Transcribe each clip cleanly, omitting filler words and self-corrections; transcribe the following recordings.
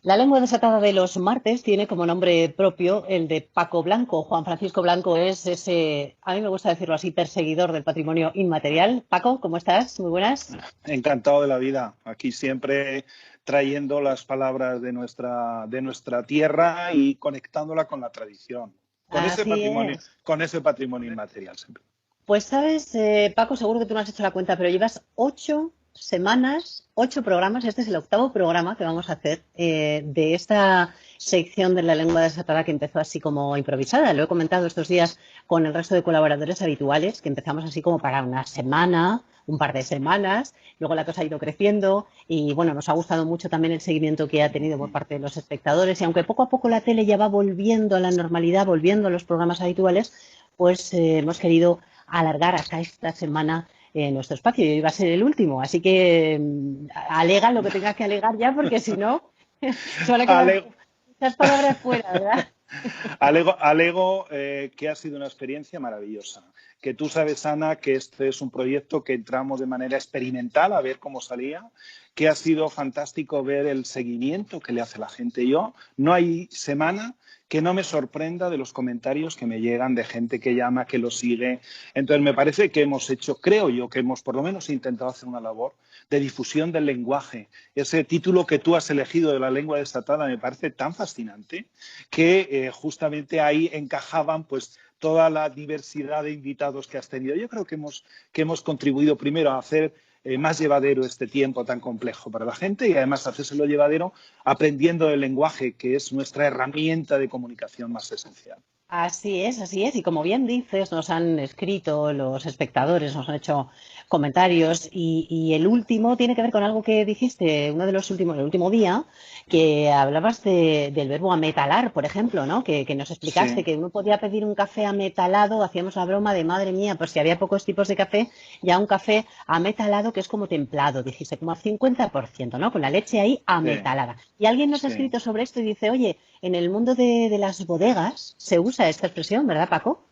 La lengua desatada de los martes tiene como nombre propio el de Paco Blanco. Juan Francisco Blanco es ese, a mí me gusta decirlo así, perseguidor del patrimonio inmaterial. Paco, ¿cómo estás? Muy buenas. Encantado de la vida. Aquí siempre trayendo las palabras de nuestra tierra y conectándola con la tradición, Así es. con ese patrimonio inmaterial siempre. Pues sabes, Paco, seguro que tú no has hecho la cuenta, pero llevas 8 semanas, 8 programas. Este es el octavo programa que vamos a hacer de esta sección de la lengua desatada que empezó así como improvisada. Lo he comentado estos días con el resto de colaboradores habituales, que empezamos así como para una semana, un par de semanas. Luego la cosa ha ido creciendo y bueno, nos ha gustado mucho también el seguimiento que ha tenido por parte de los espectadores. Y aunque poco a poco la tele ya va volviendo a la normalidad, volviendo a los programas habituales, pues hemos querido alargar hasta esta semana nuestro espacio y hoy va a ser el último. Así que alega lo que tengas que alegar ya, porque si no, se van a quedar Ale- muchas palabras fuera, ¿verdad? Alego que ha sido una experiencia maravillosa. Que tú sabes, Ana, que este es un proyecto que entramos de manera experimental a ver cómo salía, que ha sido fantástico ver el seguimiento que le hace la gente. Yo, no hay semana que no me sorprenda de los comentarios que me llegan de gente que llama, que lo sigue. Entonces, me parece que hemos hecho, creo yo, que hemos por lo menos intentado hacer una labor de difusión del lenguaje. Ese título que tú has elegido de la lengua desatada me parece tan fascinante que justamente ahí encajaban pues toda la diversidad de invitados que has tenido. Yo creo que hemos contribuido primero a hacer más llevadero este tiempo tan complejo para la gente y además hacérselo llevadero aprendiendo el lenguaje, que es nuestra herramienta de comunicación más esencial. Así es, así es. Y como bien dices, nos han escrito los espectadores, nos han hecho comentarios y el último tiene que ver con algo que dijiste, uno de los últimos, el último día, que hablabas del verbo ametalar, por ejemplo, ¿no? Que nos explicaste Sí, que uno podía pedir un café ametalado, hacíamos la broma de madre mía, pues si había pocos tipos de café, ya un café ametalado que es como templado, dijiste, como al 50%, ¿no? Con la leche ahí sí, ametalada. Y alguien nos ha sí. escrito sobre esto y dice, oye, en el mundo de las bodegas se usa esta expresión, ¿verdad, Paco?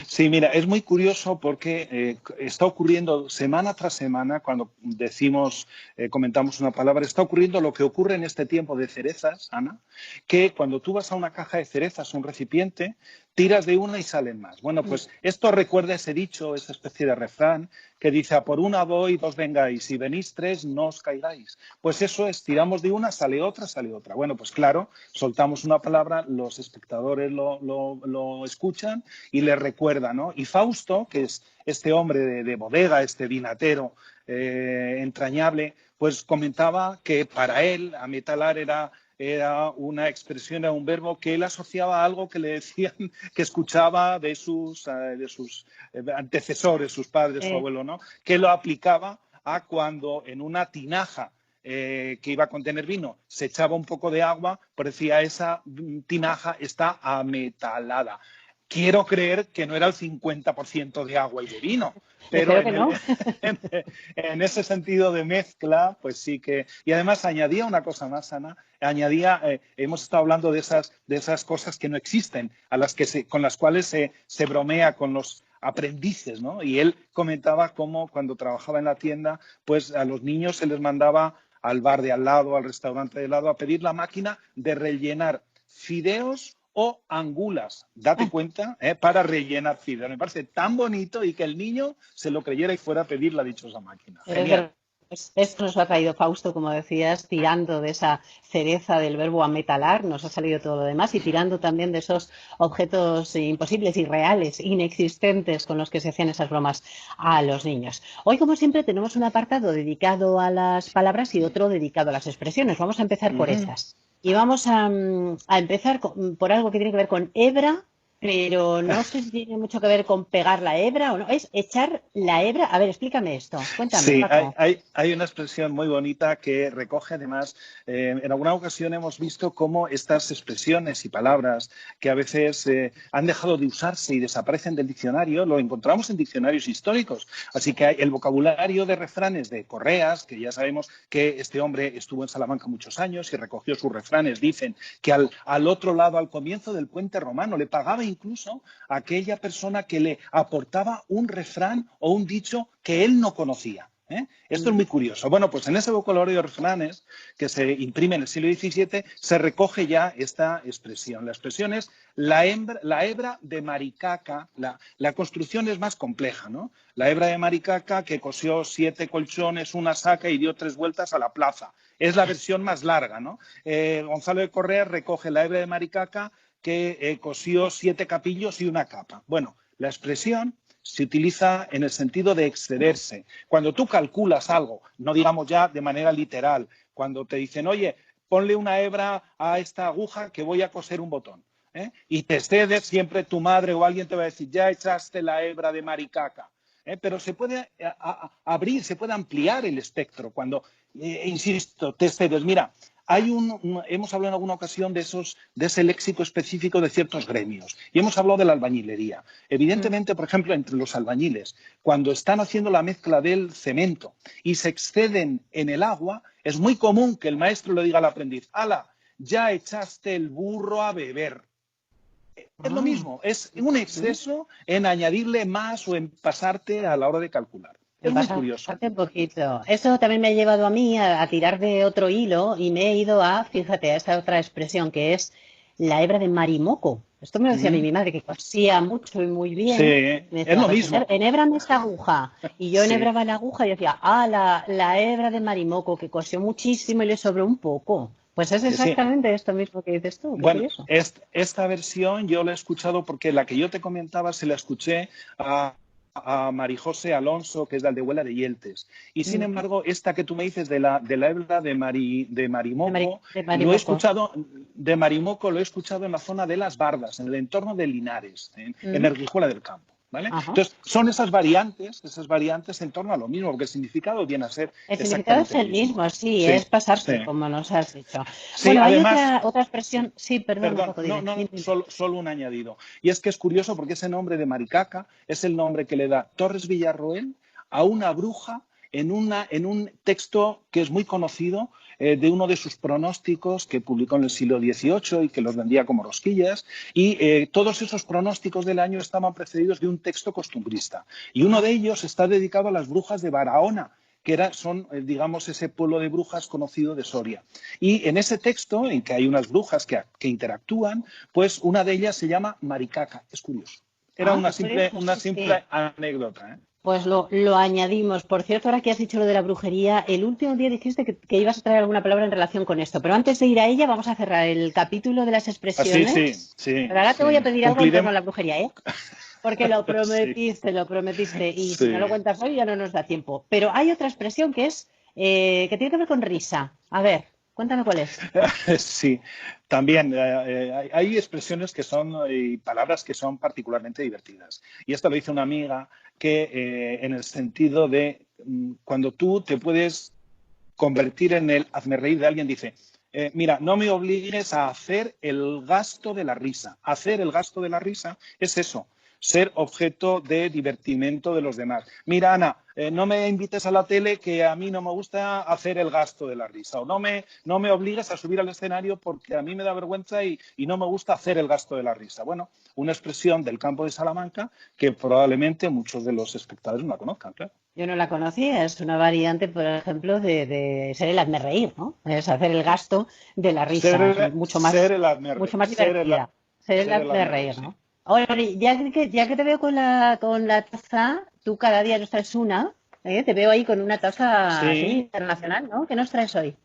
Sí, mira, es muy curioso porque está ocurriendo semana tras semana, cuando decimos, comentamos una palabra, está ocurriendo lo que ocurre en este tiempo de cerezas, Ana, que cuando tú vas a una caja de cerezas, un recipiente, tiras de una y salen más. Bueno, Mm. pues esto recuerda ese dicho, esa especie de refrán que dice, a por una voy, dos vengáis, si venís tres, no os caigáis. Pues eso es, tiramos de una, sale otra, sale otra. Bueno, pues claro, soltamos una palabra, los espectadores lo escuchan y le recuerda, ¿no? Y Fausto, que es este hombre de bodega, este vinatero entrañable, pues comentaba que para él ametalar era una expresión, era un verbo que él asociaba a algo que le decían, que escuchaba de sus antecesores, sus padres, su Eh, abuelo, ¿no? Que lo aplicaba a cuando en una tinaja que iba a contener vino, se echaba un poco de agua, pues decía, esa tinaja está ametalada. Quiero creer que no era el 50% de agua y de vino, pero espero que no. en, en, ese sentido de mezcla, pues sí que... Y además añadía una cosa más, Ana, hemos estado hablando de esas cosas que no existen, con las cuales se bromea con los aprendices, ¿no? Y él comentaba cómo cuando trabajaba en la tienda, pues a los niños se les mandaba al bar de al lado, al restaurante de al lado, a pedir la máquina de rellenar fideos o angulas, date cuenta, para rellenar fideos. Me parece tan bonito y que el niño se lo creyera y fuera a pedir la dichosa máquina. Es Genial. verdad. Esto nos lo ha traído Fausto, como decías, tirando de esa cereza del verbo ametalar, nos ha salido todo lo demás, y tirando también de esos objetos imposibles, irreales, inexistentes con los que se hacían esas bromas a los niños. Hoy, como siempre, tenemos un apartado dedicado a las palabras y otro dedicado a las expresiones. Vamos a empezar Uh por -huh. esas. Y vamos a empezar por algo que tiene que ver con hebra, pero no sé si tiene mucho que ver con pegar la hebra o no. Es echar la hebra. A ver, explícame esto. Cuéntame, Sí, Paco. hay una expresión muy bonita que recoge además, en alguna ocasión hemos visto cómo estas expresiones y palabras que a veces han dejado de usarse y desaparecen del diccionario, lo encontramos en diccionarios históricos. Así que hay el vocabulario de refranes de Correas, que ya sabemos que este hombre estuvo en Salamanca muchos años y recogió sus refranes, dicen que al otro lado, al comienzo del puente romano, le pagaba incluso a aquella persona que le aportaba un refrán o un dicho que él no conocía. ¿eh? Esto es muy curioso. Bueno, pues en ese vocabulario de refranes que se imprime en el siglo XVII se recoge ya esta expresión. La expresión es la hebra de Maricaca. La construcción es más compleja, ¿no? La hebra de Maricaca que cosió 7 colchones, una saca y dio 3 vueltas a la plaza. Es la versión más larga, ¿no? Gonzalo de Correa recoge la hebra de Maricaca que cosió 7 capillos y una capa. Bueno, la expresión se utiliza en el sentido de excederse. Cuando tú calculas algo, no digamos ya de manera literal, cuando te dicen, oye, ponle una hebra a esta aguja que voy a coser un botón, ¿eh? Y te excedes, siempre tu madre o alguien te va a decir, ya echaste la hebra de Maricaca. Pero se puede abrir, se puede ampliar el espectro cuando, insisto, te excedes. Mira, hemos hablado en alguna ocasión de ese léxico específico de ciertos gremios y hemos hablado de la albañilería. Evidentemente, por ejemplo, entre los albañiles, cuando están haciendo la mezcla del cemento y se exceden en el agua, es muy común que el maestro le diga al aprendiz, ¡hala, ya echaste el burro a beber! Es lo mismo, es un exceso en añadirle más o en pasarte a la hora de calcular. Es muy curioso. Hace poquito. Eso también me ha llevado a mí a tirar de otro hilo y me he ido fíjate, a esa otra expresión que es la hebra de marimoco. Esto me lo decía mi madre, que cosía mucho y muy bien. Sí, Me decía, es lo pues, mismo. enhébrame esta aguja. Y yo Sí. enhebraba la aguja y decía, la hebra de marimoco, que cosió muchísimo y le sobró un poco. Pues es exactamente esto mismo que dices tú. Qué bueno, curioso. esta versión yo la he escuchado porque la que yo te comentaba se la escuché a Marijose Alonso, que es la aldehuela de Yeltes. Y sin embargo, esta que tú me dices de la hebra de Marimoco, lo he escuchado, de Marimoco lo he escuchado en la zona de Las Bardas, en el entorno de Linares, en Erguijuela del Campo. ¿Vale? Entonces, son esas variantes en torno a lo mismo, porque el significado viene a ser el significado es el mismo, sí, es pasarse, como nos has dicho. Sí, bueno, además, hay otra expresión. Sí, perdona, Paco, dime. Solo un añadido. Y es que es curioso porque ese nombre de Maricaca es el nombre que le da Torres Villarroel a una bruja en un texto que es muy conocido de uno de sus pronósticos que publicó en el siglo XVIII y que los vendía como rosquillas. Y todos esos pronósticos del año estaban precedidos de un texto costumbrista. Y uno de ellos está dedicado a las brujas de Barahona, que son, digamos, ese pueblo de brujas conocido de Soria. Y en ese texto, en que hay unas brujas que interactúan, pues una de ellas se llama Maricaca. Es curioso. Era una simple anécdota, ¿eh? Pues lo añadimos. Por cierto, ahora que has dicho lo de la brujería, el último día dijiste que ibas a traer alguna palabra en relación con esto. Pero antes de ir a ella, vamos a cerrar el capítulo de las expresiones. Sí. Pero ahora te voy a pedir algo en torno a la brujería, ¿eh? Porque lo prometiste. Y si no lo cuentas hoy, ya no nos da tiempo. Pero hay otra expresión que es que tiene que ver con risa. A ver, cuéntame cuál es. Sí, también hay expresiones que son y palabras que son particularmente divertidas. Y esto lo dice una amiga que en el sentido de cuando tú te puedes convertir en el hazme reír de alguien, dice, mira, no me obligues a hacer el gasto de la risa. Hacer el gasto de la risa es eso, ser objeto de divertimento de los demás. Mira, Ana, no me invites a la tele que a mí no me gusta hacer el gasto de la risa. O no me obligues a subir al escenario porque a mí me da vergüenza y no me gusta hacer el gasto de la risa. Bueno, una expresión del campo de Salamanca que probablemente muchos de los espectadores no la conozcan, claro. Yo no la conocía, es una variante, por ejemplo, de ser el hazme reír, ¿no? Es hacer el gasto de la risa, mucho más divertida. Ser el hazme reír, ¿no? Ahora, ya que te veo con la taza, tú cada día nos traes una, te veo ahí con una taza así internacional, ¿no? ¿Qué nos traes hoy?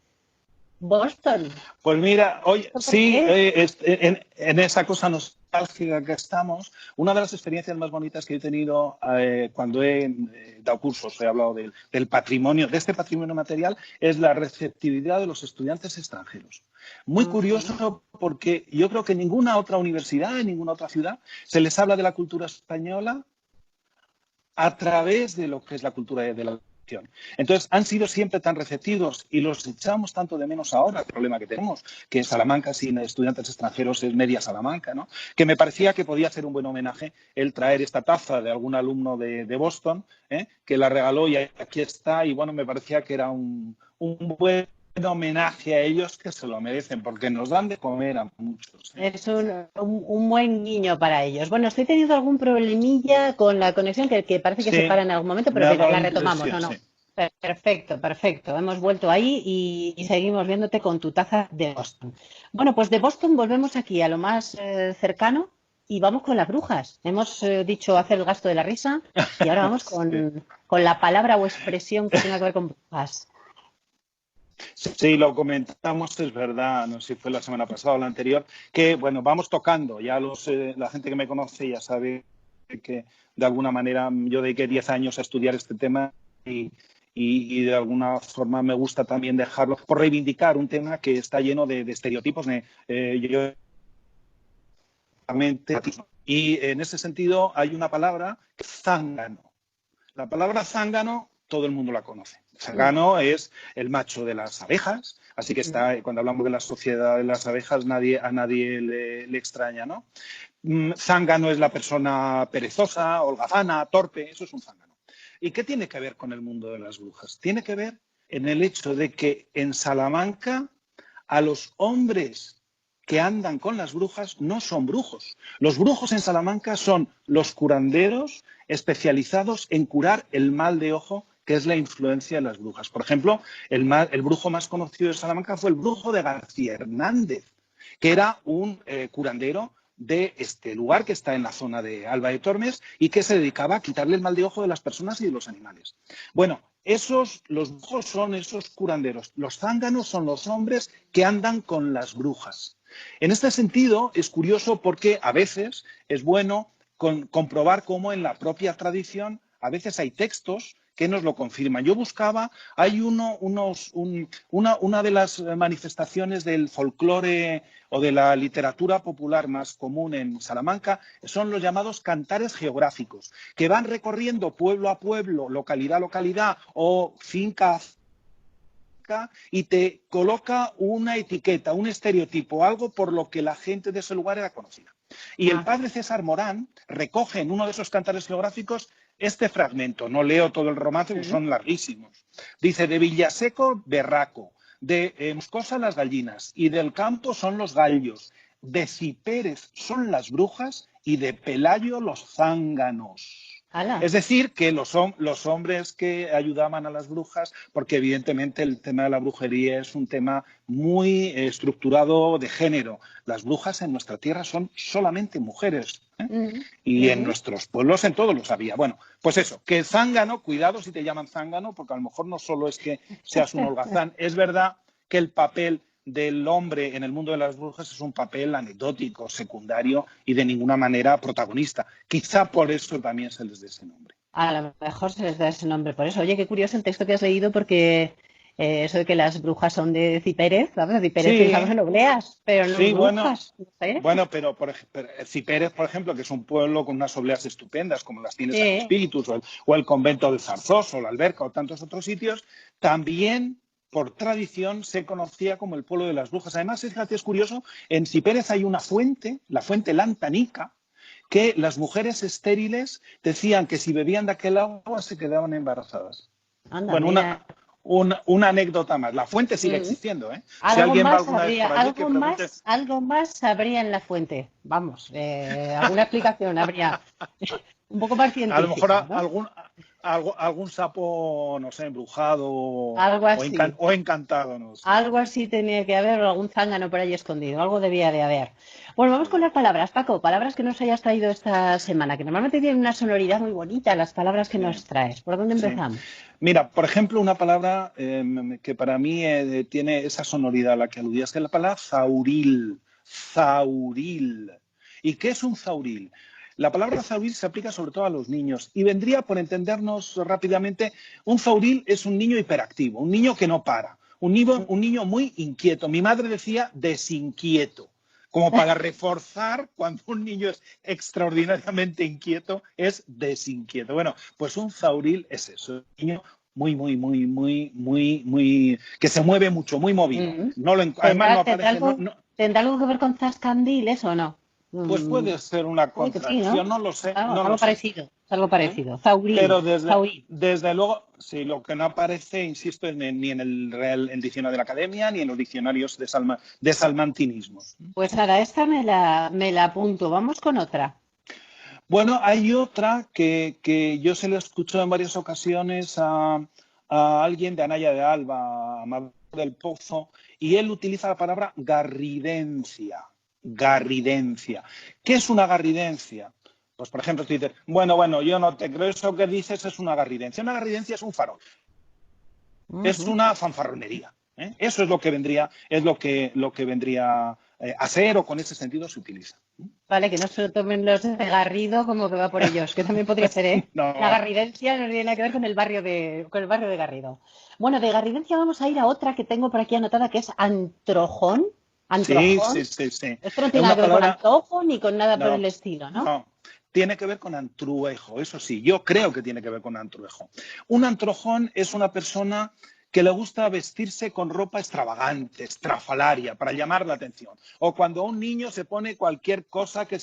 Boston. Pues mira, hoy sí, en esa cosa nostálgica que estamos, una de las experiencias más bonitas que he tenido cuando he dado cursos, he hablado del patrimonio, de este patrimonio material, es la receptividad de los estudiantes extranjeros. Muy curioso porque yo creo que en ninguna otra universidad, en ninguna otra ciudad, se les habla de la cultura española a través de lo que es la cultura de la. Entonces, han sido siempre tan receptivos y los echamos tanto de menos ahora, el problema que tenemos, que Salamanca sin estudiantes extranjeros es media Salamanca, ¿no? Que me parecía que podía ser un buen homenaje el traer esta taza de algún alumno de Boston, que la regaló y aquí está, y bueno, me parecía que era un buen homenaje a ellos que se lo merecen, porque nos dan de comer a muchos. Es un buen guiño para ellos. Bueno, estoy teniendo algún problemilla con la conexión que parece que se para en algún momento, pero la retomamos, ¿o no? Sí. Perfecto, perfecto. Hemos vuelto ahí y seguimos viéndote con tu taza de Boston. Bueno, pues de Boston volvemos aquí a lo más cercano y vamos con las brujas. Hemos dicho hacer el gasto de la risa y ahora vamos Sí. con la palabra o expresión que tenga que ver con brujas. Sí, lo comentamos, es verdad, no sé si fue la semana pasada o la anterior, que bueno, vamos tocando, ya la gente que me conoce ya sabe que de alguna manera yo dediqué 10 años a estudiar este tema y de alguna forma me gusta también dejarlo por reivindicar un tema que está lleno de estereotipos. Y en ese sentido hay una palabra, zángano. La palabra zángano todo el mundo la conoce. Mm, Zángano es el macho de las abejas, así que mm. cuando hablamos de la sociedad de las abejas a nadie le extraña, ¿no? Zángano es la persona perezosa, holgazana, torpe, eso es un zángano. ¿Y qué tiene que ver con el mundo de las brujas? Tiene que ver en el hecho de que en Salamanca a los hombres que andan con las brujas no son brujos. Los brujos en Salamanca son los curanderos especializados en curar el mal de ojo, que es la influencia de las brujas. Por ejemplo, el brujo más conocido de Salamanca fue el brujo de García Hernández, que era un curandero de este lugar que está en la zona de Alba de Tormes y que se dedicaba a quitarle el mal de ojo de las personas y de los animales. Bueno, los brujos son esos curanderos. Los zánganos son los hombres que andan con las brujas. En este sentido, es curioso porque a veces es bueno comprobar cómo en la propia tradición a veces hay textos que nos lo confirman. Yo buscaba, hay una de las manifestaciones del folclore o de la literatura popular más común en Salamanca, son los llamados cantares geográficos, que van recorriendo pueblo a pueblo, localidad a localidad o finca a y te coloca una etiqueta, un estereotipo, algo por lo que la gente de ese lugar era conocida. Y el Ah, padre César Morán recoge en uno de esos cantares geográficos este fragmento. No leo todo el romance porque mm. son larguísimos. Dice, de Villaseco, berraco, de Moscosa las gallinas y del campo son los gallos, de Cipérez son las brujas y de Pelayo los zánganos. ¡Hala! Es decir, que los hombres que ayudaban a las brujas, porque evidentemente el tema de la brujería es un tema muy estructurado de género. Las brujas en nuestra tierra son solamente mujeres, ¿eh? Mm, Y en mm. nuestros pueblos en todos lo sabía. Bueno, pues eso, que el zángano, cuidado si te llaman zángano, porque a lo mejor no solo es que seas un holgazán, es verdad que el papel del hombre en el mundo de las brujas es un papel anecdótico, secundario y de ninguna manera protagonista. Quizá por eso también se les dé ese nombre. A lo mejor se les da ese nombre por eso. Oye, qué curioso el texto que has leído porque eso de que las brujas son de Cipérez, ¿sabes? De Cipérez pensamos Sí, en obleas, pero no en sí, bueno, brujas. No sé. bueno, pero Cipérez, por ejemplo, que es un pueblo con unas obleas estupendas, como las tiene San Sí. Espíritus o el convento de Zarzoso, la Alberca o tantos otros sitios, también por tradición se conocía como el pueblo de las brujas. Además, fíjate, es curioso, en Cipérez hay una fuente, la fuente Lantanica, que las mujeres estériles decían que si bebían de aquel agua se quedaban embarazadas. Anda, Bueno, mira. una anécdota más. La fuente sigue Mm. existiendo, ¿eh? Si alguien va alguna vez por allí, que pregunte. Algo más habría en la fuente. Vamos, alguna explicación habría un poco más A lo mejor científica, ¿no? algún sapo, no sé, embrujado Algo así. o encantado, no sé. Algo así tenía que haber, o algún zángano por ahí escondido, algo debía de haber. Bueno, vamos con Sí, las palabras, Paco, palabras que nos hayas traído esta semana, que normalmente tienen una sonoridad muy bonita, las palabras que sí, nos traes. ¿Por dónde sí. empezamos? Mira, por ejemplo, una palabra que para mí tiene esa sonoridad a la que aludías, que es la palabra zauril. Zauril. ¿Y qué es un zauril? La palabra zauril se aplica sobre todo a los niños y vendría, por entendernos rápidamente, un zauril es un niño hiperactivo, un niño que no para, un niño muy inquieto. Mi madre decía desinquieto, como para reforzar cuando un niño es extraordinariamente inquieto, es desinquieto. Bueno, pues un zauril es eso, un niño que se mueve mucho, muy movido. Mm. Además no aparece, ¿Tendrá algo que ver con zascandiles o no? pues Mm, puede ser una puede que sí, ¿no? contracción, no lo sé, Algo, no lo algo sé. parecido, algo ¿Eh? parecido. Zauril, Pero zauril. desde luego, sí, lo que no aparece, insisto, ni en el diccionario de la Academia ni en los diccionarios de salmantinismo. Pues ahora, esta me la apunto. Vamos con otra. Bueno, hay otra que yo se lo he escuchado en varias ocasiones a a alguien de Anaya de Alba, a Amador del Pozo, y él utiliza la palabra garridencia. Garridencia. ¿Qué es una garridencia? Pues, por ejemplo, tú dices, bueno, yo no te creo, eso que dices es una garridencia. Una garridencia es un farol, es una fanfarronería. Eso es lo que vendría, a ser, o con ese sentido se utiliza. Vale, que no se lo tomen los de Garrido como que va por ellos, que también podría ser, ¿eh? La No. garridencia no tiene nada que ver con el barrio de Garrido. Bueno, de garridencia vamos a ir a otra que tengo por aquí anotada, que es antrojón. Sí, Antrojón. sí, sí, sí. Esto no Es tiene nada una que ver con palabra, antojo ni con nada por el no, estilo, ¿no? no. Tiene que ver con antruejo, eso sí, yo creo que tiene que ver con antruejo. Un antrojón es una persona que le gusta vestirse con ropa extravagante, estrafalaria, para llamar la atención. O cuando un niño se pone cualquier cosa que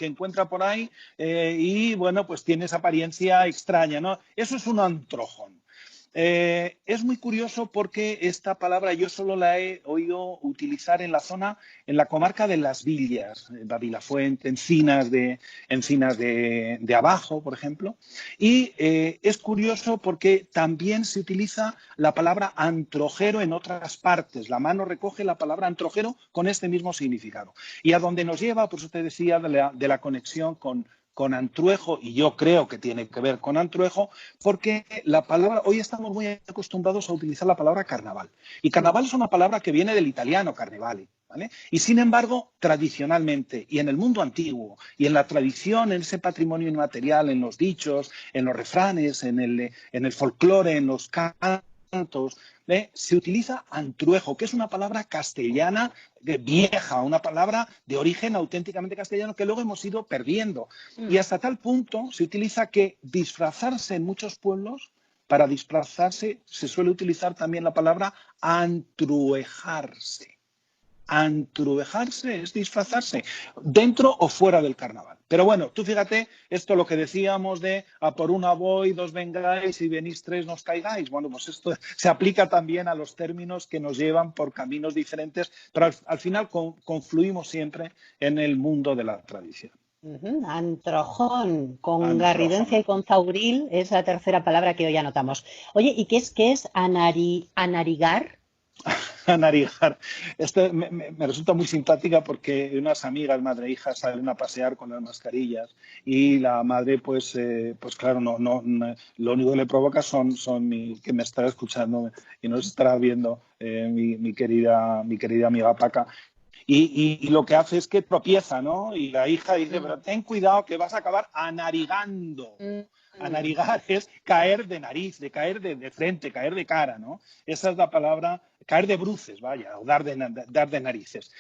encuentra por ahí y, bueno, pues tiene esa apariencia extraña, ¿no? Eso es un antrojón. Es muy curioso porque esta palabra yo solo la he oído utilizar en la comarca de Las Villas, Babilafuente, Encinas de Abajo, por ejemplo. Y es curioso porque también se utiliza la palabra antrojero en otras partes. La mano recoge la palabra antrojero con este mismo significado. Y a donde nos lleva, por eso te decía, de la conexión con Antruejo, y yo creo que tiene que ver con Antruejo, porque la palabra, hoy estamos muy acostumbrados a utilizar la palabra carnaval. Y carnaval es una palabra que viene del italiano carnevale, ¿vale? Y sin embargo, tradicionalmente, y en el mundo antiguo, y en la tradición, en ese patrimonio inmaterial, en los dichos, en los refranes, en el folclore, en los cantos, se utiliza antruejo, que es una palabra castellana vieja, una palabra de origen auténticamente castellano que luego hemos ido perdiendo. Y hasta tal punto se utiliza que disfrazarse en muchos pueblos, para disfrazarse se suele utilizar también la palabra antruejarse. Antruejarse es disfrazarse, dentro o fuera del carnaval. Pero bueno, tú fíjate, esto lo que decíamos de a por una voy, dos vengáis y venís tres nos caigáis. Bueno, pues esto se aplica también a los términos que nos llevan por caminos diferentes, pero al final confluimos siempre en el mundo de la tradición. Antrojón, con garridencia Andrójono. y con zauril es la tercera palabra que hoy anotamos. Oye, ¿y qué es anarigar? Anarigar. Esto me resulta muy simpática porque unas amigas, madre e hija, salen a pasear con las mascarillas y la madre, pues claro, lo único que le provoca que me estará escuchando y nos estará viendo mi querida amiga Paca. Y lo que hace es que tropieza, ¿no? Y la hija dice, pero ten cuidado que vas a acabar anarigando. Mm. Anarigar es caer de nariz, de caer de frente, caer de cara, ¿no? Esa es la palabra, caer de bruces, vaya, o dar de narices.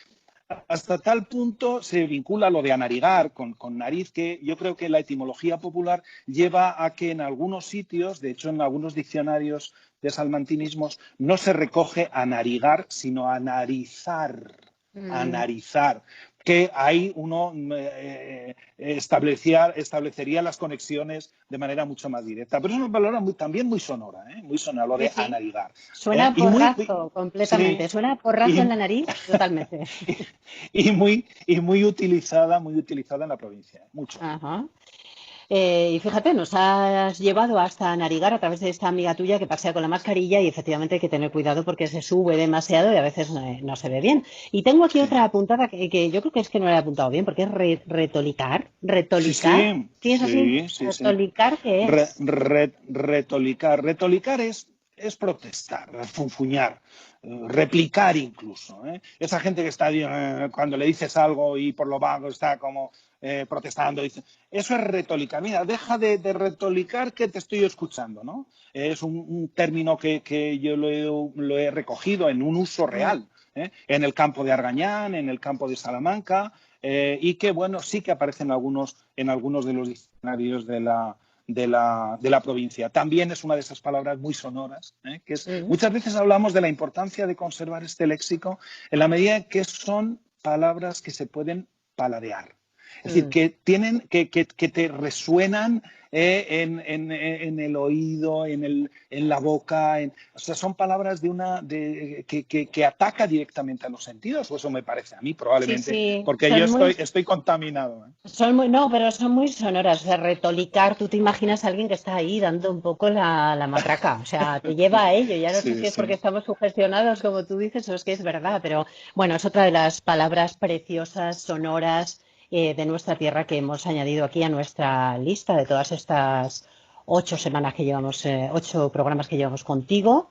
Hasta tal punto se vincula lo de anarigar con nariz, que yo creo que la etimología popular lleva a que en algunos sitios, de hecho en algunos diccionarios de salmantinismos, no se recoge anarigar, sino anarizar. Mm. Analizar, que ahí uno establecería las conexiones de manera mucho más directa. Pero es una palabra también muy sonora, muy sonora, lo Sí, de sí. analizar. Suena a Y muy, porrazo sí, completamente. Suena a porrazo y, en la nariz totalmente. muy utilizada en la provincia, mucho. Ajá. Y fíjate, nos has llevado hasta Narigar a través de esta amiga tuya que pasea con la mascarilla y efectivamente hay que tener cuidado porque se sube demasiado y a veces no se ve bien. Y tengo aquí Sí, otra apuntada que yo creo que es que no la he apuntado bien porque es retolicar. sí, ¿Retolicar? sí, ¿Sí es así? sí, sí, sí. ¿Retolicar qué es? Retolicar. Retolicar es protestar, refunfuñar, replicar incluso. Esa gente que está cuando le dices algo y por lo vago está como protestando, dice, eso es retolicar. Mira, deja de retolicar que te estoy escuchando, ¿no? Es un término que yo lo he recogido en un uso Mm. real, en el campo de Argañán, en el campo de Salamanca, y que, bueno, sí que aparecen en algunos de los diccionarios de la provincia. También es una de esas palabras muy sonoras, que Mm. muchas veces hablamos de la importancia de conservar este léxico en la medida en que son palabras que se pueden paladear. Es decir, Mm. que te resuenan en el oído, en la boca. O sea, son palabras que ataca directamente a los sentidos, o eso me parece a mí Sí, probablemente, sí, porque yo estoy contaminado. no, pero son muy sonoras. O sea, retolicar, tú te imaginas a alguien que está ahí dando un poco la matraca. O sea, te lleva a ello. Ya no sé Sí, si es porque sí. estamos sugestionados, como tú dices, o es que es verdad. Pero bueno, es otra de las palabras preciosas, sonoras, de nuestra tierra que hemos añadido aquí a nuestra lista de todas estas 8 semanas que llevamos, 8 programas que llevamos contigo.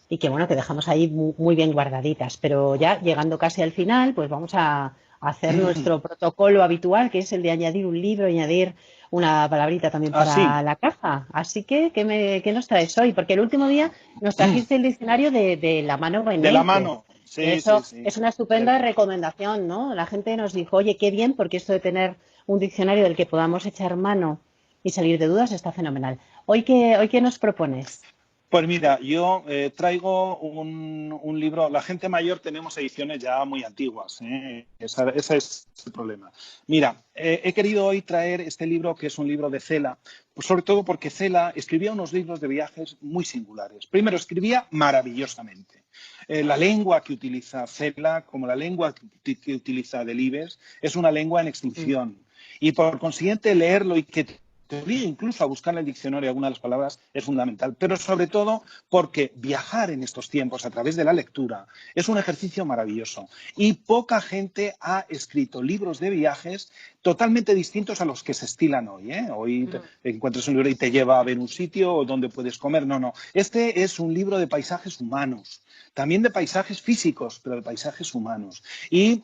Y que bueno, que dejamos ahí muy bien guardaditas. Pero ya llegando casi al final, pues vamos a hacer nuestro protocolo habitual, que es el de añadir un libro, añadir una palabrita también Ah, para sí. la caja. Así que, ¿qué nos traes hoy? Porque el último día nos trajiste el diccionario de la mano De la Reneike. mano. Que Sí, sí, eso sí. es una estupenda recomendación, ¿no? La gente nos dijo, oye, qué bien, porque esto de tener un diccionario del que podamos echar mano y salir de dudas está fenomenal. ¿Hoy qué nos propones? Pues mira, yo traigo un libro. La gente mayor tenemos ediciones ya muy antiguas, ¿eh? Ese es el problema. Mira, he querido hoy traer este libro, que es un libro de Cela, pues sobre todo porque Cela escribía unos libros de viajes muy singulares. Primero, escribía maravillosamente. La lengua que utiliza Cela, como la lengua que utiliza Delibes, es una lengua en Mm. extinción. Y por consiguiente, leerlo y que te obliga incluso a buscar en el diccionario algunas de las palabras es fundamental, pero sobre todo porque viajar en estos tiempos a través de la lectura es un ejercicio maravilloso y poca gente ha escrito libros de viajes totalmente distintos a los que se estilan hoy, ¿eh? Hoy te Mm. encuentras un libro y te lleva a ver un sitio o donde puedes comer. No, no. Este es un libro de paisajes humanos, también de paisajes físicos, pero de paisajes humanos. Y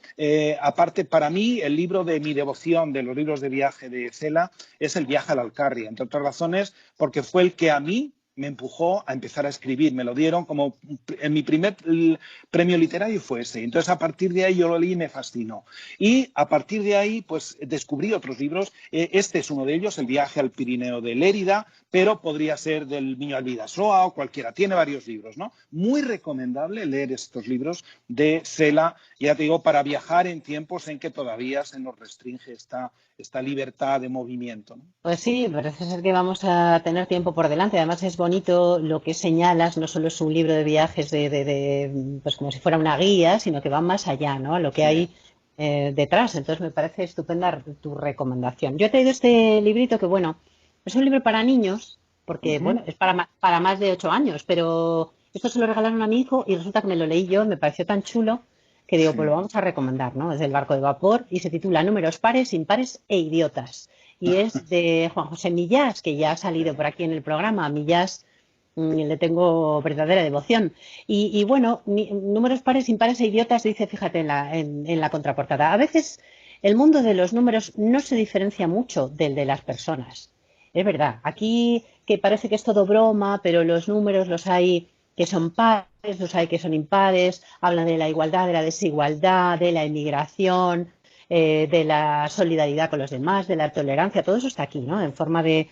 aparte, para mí, el libro de mi devoción de los libros de viaje de Cela es El viaje a la Alcarria, entre otras razones porque fue el que a mí me empujó a empezar a escribir. Me lo dieron como en mi primer premio literario fue ese. Entonces, a partir de ahí yo lo leí y me fascinó. Y a partir de ahí, pues descubrí otros libros. Este es uno de ellos, El viaje al Pirineo de Lérida, pero podría ser del Miño al Bidasoa o cualquiera. Tiene varios libros, ¿no? Muy recomendable leer estos libros de Cela, ya te digo, para viajar en tiempos en que todavía se nos restringe esta libertad de movimiento, ¿no? Pues sí, parece ser que vamos a tener tiempo por delante. Además es bonito lo que señalas, no solo es un libro de viajes pues como si fuera una guía, sino que va más allá, ¿no? A lo que Sí. hay detrás. Entonces me parece estupenda tu recomendación. Yo he traído este librito que, bueno, es un libro para niños, porque, Uh-huh. bueno, es para más de 8 años, pero esto se lo regalaron a mi hijo y resulta que me lo leí yo, me pareció tan chulo que digo, pues lo Sí. vamos a recomendar, ¿no? Es del barco de vapor y se titula Números pares, impares e idiotas y es de Juan José Millás, que ya ha salido por aquí en el programa. Millás le tengo verdadera devoción. Y bueno, números pares, impares e idiotas, dice, fíjate en la contraportada. A veces el mundo de los números no se diferencia mucho del de las personas. Es verdad, aquí que parece que es todo broma, pero los números los hay que son pares, los hay que son impares, hablan de la igualdad, de la desigualdad, de la emigración, de la solidaridad con los demás, de la tolerancia, todo eso está aquí, ¿no? En forma de,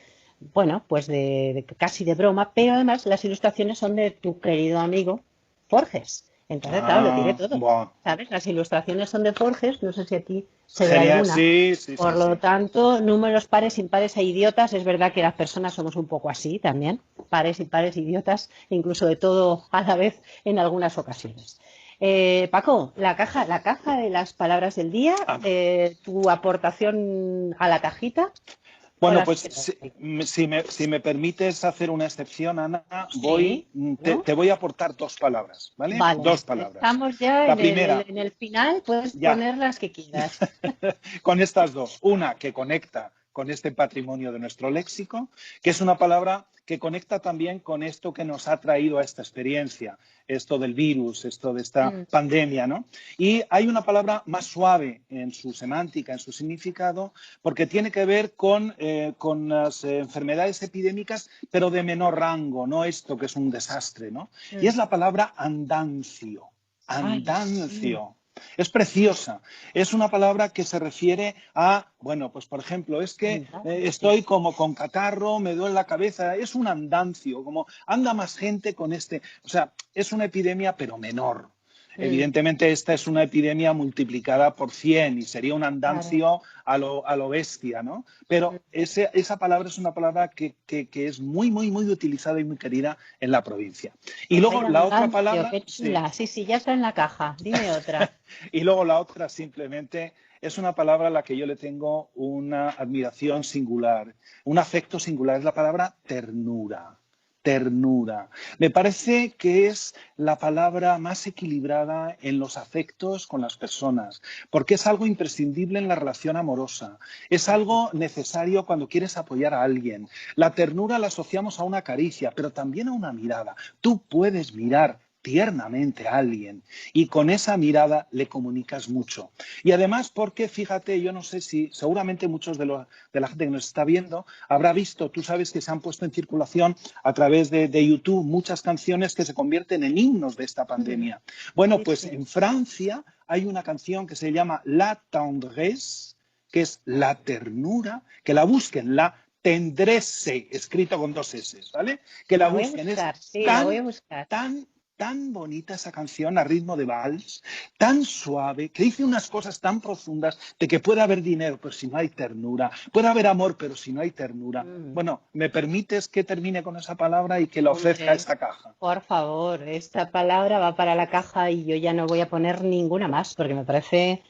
bueno, pues de casi de broma, pero además las ilustraciones son de tu querido amigo Forges. Entonces, claro, lo tiene Ah, todo, bueno. ¿sabes? Las ilustraciones son de Forges, no sé si aquí se ve Genial, alguna. sí, sí, Por sí, lo sí. tanto, números pares, impares e idiotas, es verdad que las personas somos un poco así también, pares, impares, idiotas, incluso de todo a la vez en algunas ocasiones. Paco, la caja de las palabras del día, Ah, tu aportación a la cajita, ¿cuál bueno, has pues querido? si me permites hacer una excepción, Ana, Sí, ¿no? te voy a aportar dos palabras, ¿vale? Vale, Dos palabras. estamos ya La en el, primera, en el final, puedes ya, poner las que quieras. con estas dos. Una que conecta con este patrimonio de nuestro léxico, que es una palabra que conecta también con esto que nos ha traído a esta experiencia, esto del virus, esto de esta Mm. pandemia, ¿no? Y hay una palabra más suave en su semántica, en su significado, porque tiene que ver con las enfermedades epidémicas, pero de menor rango, no esto que es un desastre, ¿no? Y Mm. es la palabra andancio. Ay, sí. Andancio. Es preciosa. Es una palabra que se refiere a, bueno, pues por ejemplo, es que Andancio. estoy como con catarro, me duele la cabeza. Es un andancio, como anda más gente con este. O sea, es una epidemia, pero menor. Evidentemente, esta es una epidemia multiplicada por 100 y sería un Claro. andancio a lo bestia, ¿no? Pero esa palabra es una palabra que es muy, muy, muy utilizada y muy querida en la provincia. Y Pues luego vaya la otra andancio, palabra, qué sí, chula. Sí, sí, ya está en la caja. Dime otra. y luego la otra simplemente es una palabra a la que yo le tengo una admiración singular, un afecto singular, es la palabra ternura. Ternura. Me parece que es la palabra más equilibrada en los afectos con las personas, porque es algo imprescindible en la relación amorosa, es algo necesario cuando quieres apoyar a alguien. La ternura la asociamos a una caricia, pero también a una mirada. Tú puedes mirar tiernamente a alguien y con esa mirada le comunicas mucho. Y además porque, fíjate, yo no sé si seguramente muchos de la gente que nos está viendo habrá visto, tú sabes que se han puesto en circulación a través de YouTube muchas canciones que se convierten en himnos de esta pandemia. Bueno, Sí, pues sí. en Francia hay una canción que se llama La Tendresse, que es la ternura, que la busquen, la tendresse, escrito con 2 S, ¿vale? Que la La voy a busquen, es buscar, sí, la voy tan, a buscar. tan, tan bonita esa canción a ritmo de vals, tan suave, que dice unas cosas tan profundas de que puede haber dinero, pero si no hay ternura, puede haber amor, pero si no hay ternura. Mm, Bueno, ¿me permites que termine con esa palabra y que la ofrezca a hombre, esta caja? por favor, esta palabra va para la caja y yo ya no voy a poner ninguna más porque me parece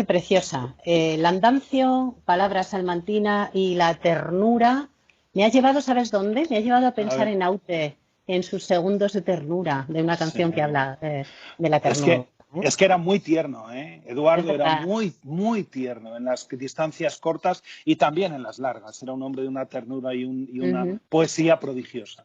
preciosa. El andancio, palabra salmantina y la ternura me ha llevado, ¿sabes dónde? Me ha llevado a A pensar ver, en Aute, en sus segundos de ternura, de una sí. canción que habla de la Es ternura. que, es que era muy tierno, ¿eh? Es Eduardo era verdad. muy, muy tierno en las distancias cortas y también en las largas. Era un hombre de una ternura y una Ujú. poesía prodigiosa.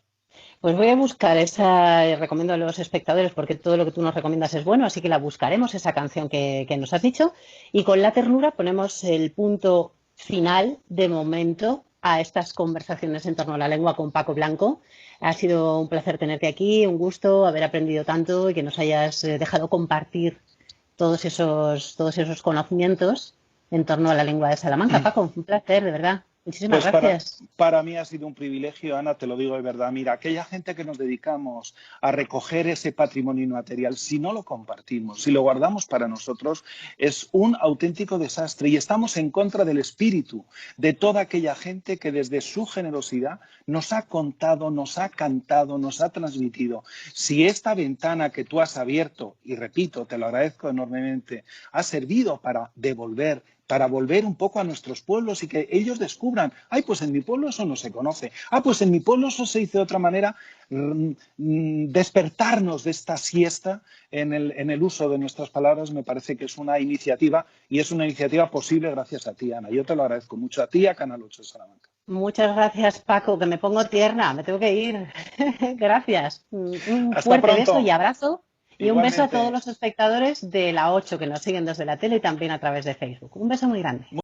Pues voy a buscar esa, recomiendo a los espectadores porque todo lo que tú nos recomiendas es bueno, así que la buscaremos, esa canción que nos has dicho, y con la ternura ponemos el punto final de momento a estas conversaciones en torno a la lengua con Paco Blanco. Ha sido un placer tenerte aquí, un gusto haber aprendido tanto y que nos hayas dejado compartir todos esos conocimientos en torno a la lengua de Salamanca. Paco, un placer, de verdad. Muchísimas Pues gracias. para mí ha sido un privilegio, Ana, te lo digo de verdad. Mira, aquella gente que nos dedicamos a recoger ese patrimonio inmaterial, si no lo compartimos, si lo guardamos para nosotros, es un auténtico desastre. Y estamos en contra del espíritu de toda aquella gente que desde su generosidad nos ha contado, nos ha cantado, nos ha transmitido. Si esta ventana que tú has abierto, y repito, te lo agradezco enormemente, ha servido para volver un poco a nuestros pueblos y que ellos descubran, ay, pues en mi pueblo eso no se conoce, ah, pues en mi pueblo eso se dice de otra manera, despertarnos de esta siesta en el uso de nuestras palabras me parece que es una iniciativa y es una iniciativa posible gracias a ti, Ana. Yo te lo agradezco mucho a ti y a Canal 8 de Salamanca. Muchas gracias, Paco, que me pongo tierna, me tengo que ir. Gracias. Un Hasta fuerte beso y pronto. abrazo y un beso a todos Igualmente. los espectadores de la 8 que nos siguen desde la tele y también a través de Facebook. Un beso muy grande.